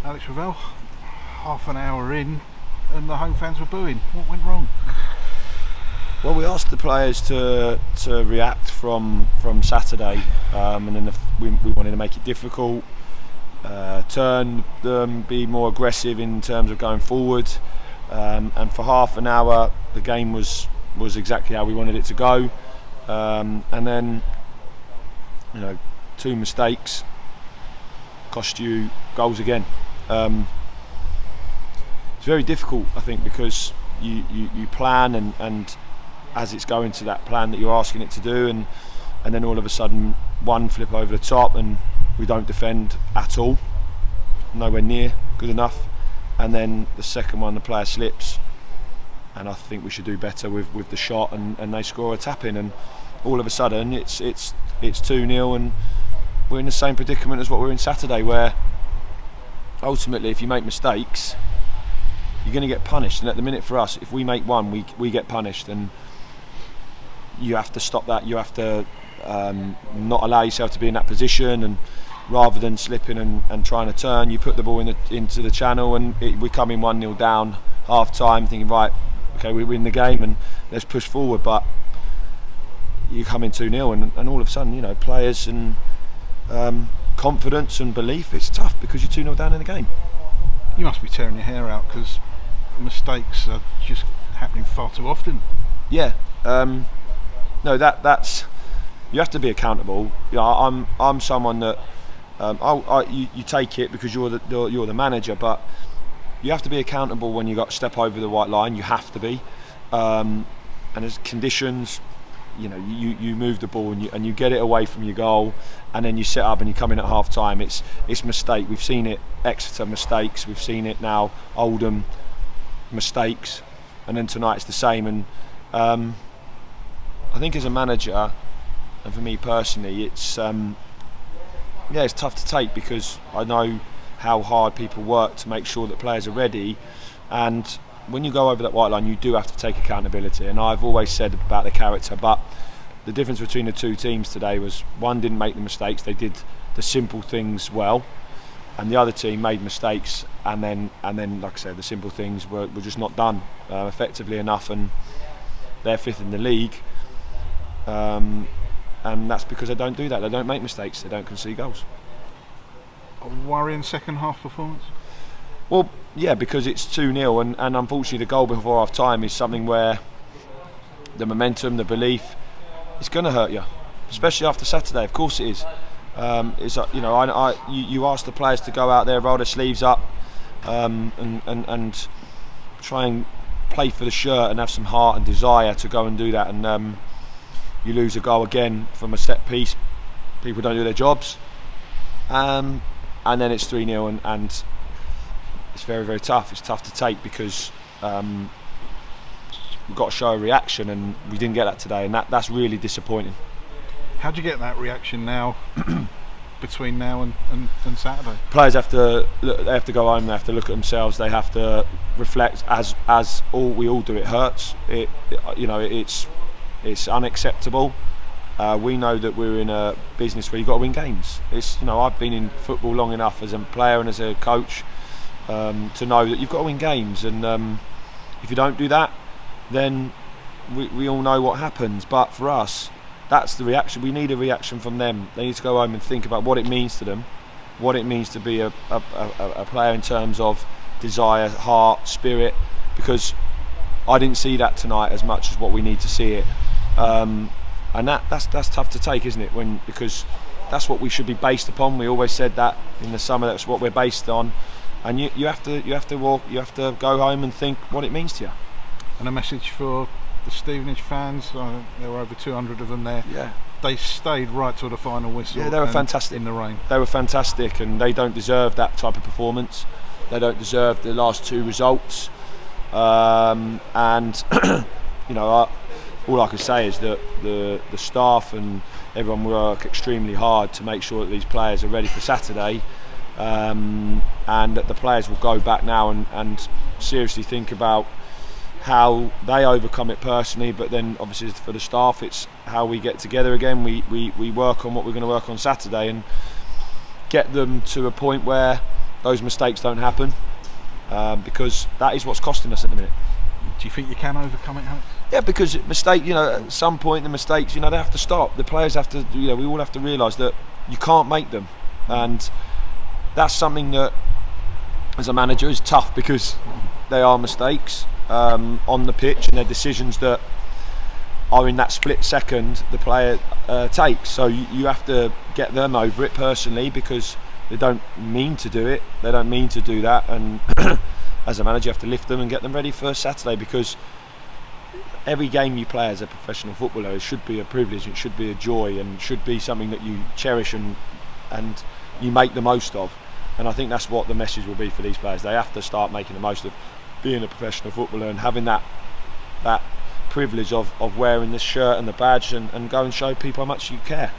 Alex Revell, half an hour in and the home fans were booing. What went wrong? Well, we asked the players to react from Saturday, and then we wanted to make it difficult, turn them, be more aggressive in terms of going forward, and for half an hour the game was exactly how we wanted it to go, and then two mistakes cost you goals again. It's very difficult, I think, because you plan and as it's going to that plan that you're asking it to do, and then all of a sudden one flip over the top and we don't defend at all, nowhere near good enough, and then the second one the player slips and I think we should do better with the shot, and they score a tap in, and all of a sudden it's 2-0 and we're in the same predicament as what we were in Saturday, where ultimately if you make mistakes you're going to get punished, and at the minute for us, if we make one we get punished, and you have to stop that. You have to not allow yourself to be in that position, and rather than slipping and trying to turn, you put the ball into the channel, and we come in 1-0 down half time thinking, right, okay, we win the game and let's push forward, but you come in 2-0 and all of a sudden, players and confidence and belief, it's tough because you're 2-0 down in the game. You must be tearing your hair out because mistakes are just happening far too often. Yeah. No, that's you have to be accountable. I'm someone that you take it because you're the manager, but you have to be accountable when you got to step over the white line. You have to be, and there's conditions. You move the ball and you get it away from your goal, and then you set up and you come in at half time. It's mistake. We've seen it, Exeter mistakes. We've seen it now, Oldham mistakes, and then tonight it's the same. And I think as a manager, and for me personally, it's tough to take, because I know how hard people work to make sure that players are ready, and when you go over that white line you do have to take accountability. And I've always said about the character, but the difference between the two teams today was one didn't make the mistakes, they did the simple things well, and the other team made mistakes and then like I said, the simple things were just not done effectively enough, and they're fifth in the league. And that's because they don't do that. They don't make mistakes. They don't concede goals. A worrying second half performance? Well, yeah, because it's 2-0 and unfortunately the goal before half time is something where the momentum, the belief, it's going to hurt you, especially after Saturday. Of course it is. You ask the players to go out there, roll their sleeves up, and try and play for the shirt and have some heart and desire to go and do that, and you lose a goal again from a set piece. People don't do their jobs, and then it's 3-0 and it's very, very tough. It's tough to take because we've got to show a reaction, and we didn't get that today, and that's really disappointing. How do you get that reaction now between now and Saturday? Players have to look, they have to go home, they have to look at themselves, they have to reflect, as we all do. It hurts. It's unacceptable. We know that we're in a business where you've got to win games. I've been in football long enough as a player and as a coach to know that you've got to win games, and if you don't do that, then we all know what happens. But for us, that's the reaction. We need a reaction from them. They need to go home and think about what it means to them, what it means to be a player in terms of desire, heart, spirit, because I didn't see that tonight as much as what we need to see it. And that's tough to take, isn't it? Because that's what we should be based upon. We always said that in the summer, that's what we're based on. And you have to go home and think what it means to you. And a message for the Stevenage fans. There were over 200 of them there. Yeah. They stayed right till the final whistle. Yeah, they were fantastic in the rain. They were fantastic, and they don't deserve that type of performance. They don't deserve the last two results. And all I can say is that the staff and everyone work extremely hard to make sure that these players are ready for Saturday, and that the players will go back now and seriously think about how they overcome it personally, but then obviously for the staff it's how we get together again. We work on what we're going to work on Saturday and get them to a point where those mistakes don't happen, because that is what's costing us at the minute. Do you think you can overcome it, Alex? Yeah, because at some point the mistakes, they have to stop. The players have to, we all have to realise that you can't make them, and that's something that, as a manager, is tough, because they are mistakes on the pitch, and they're decisions that are in that split second the player takes. So you have to get them over it personally, because they don't mean to do it. They don't mean to do that, and as a manager, you have to lift them and get them ready for Saturday, because every game you play as a professional footballer, it should be a privilege, it should be a joy, and should be something that you cherish and you make the most of. And I think that's what the message will be for these players. They have to start making the most of being a professional footballer and having that privilege of wearing this shirt and the badge, and go and show people how much you care.